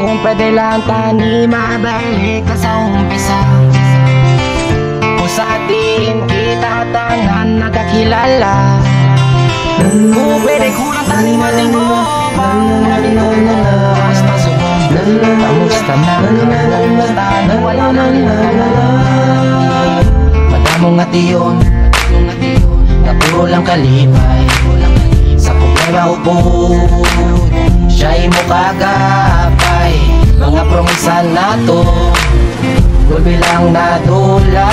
Kung pwede lang tani mabalik ka sa umpisa. Kung sa atin kita tanan nagkakilala. Kung pwede ko lang tani matinggo basta subong kamusta na wala nang madamong atiyon na puro lang kalipay. Sa problema upod siya'y mo kagapay. Mga promisa na to gulbi lang nadula.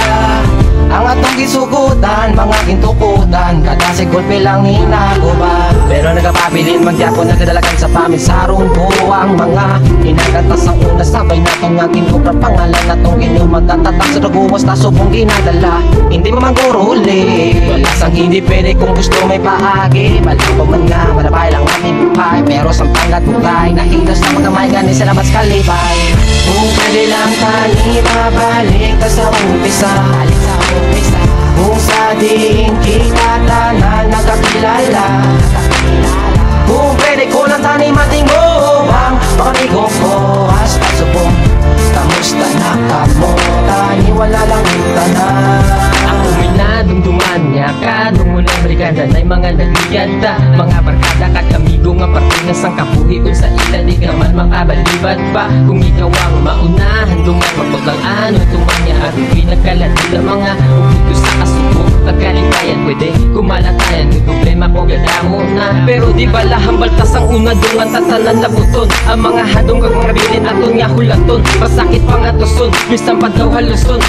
Ang atong gisugutan, mga gintukutan, kada si gulpi lang hinaguba. Pero nagapabilin magyako nagdadalagan sa pamisaron ko. Ang mga hinaganta sa una sabay natong nga ginubra pangalan natong ginuman tatatak sa naguwas na subong ginadala. Hindi mo manguruli, wala sang hindi pwede kung gusto may paagi. Balang pa man nga, malabay lang aming buhay. Pero sa pangatugay, nahilas na mga may gani sila mas kalipay. Kung pwede lang tani mabalik ka sa umpisa. Kung sa diin kita tanan nakakilala. Kung pwede ko lang tani matingobang pakaligo ko hasta subong kamusta na kamo tani wala lang tanan. Ako may nadumduman niya kadung mulang brigada na'y mga nagligada. Mga barkada kag amigo nga parte nga sang kabuhi. Kung sa ila di ka man makabalibat pa. Kung ikaw ang maunahan dungan pagpaglang ano tumanya at pinagkaladila mga uputo sa kasuko. Pagkalipayan pwede kumalatayan yung problema ko gadamo na. Pero di bala hambal tas ang una dungan tatanan na buton. Ang mga hadong kag mga bilin aton nga hulaton. Pasakit pa nga tuson bisang padaw haluson.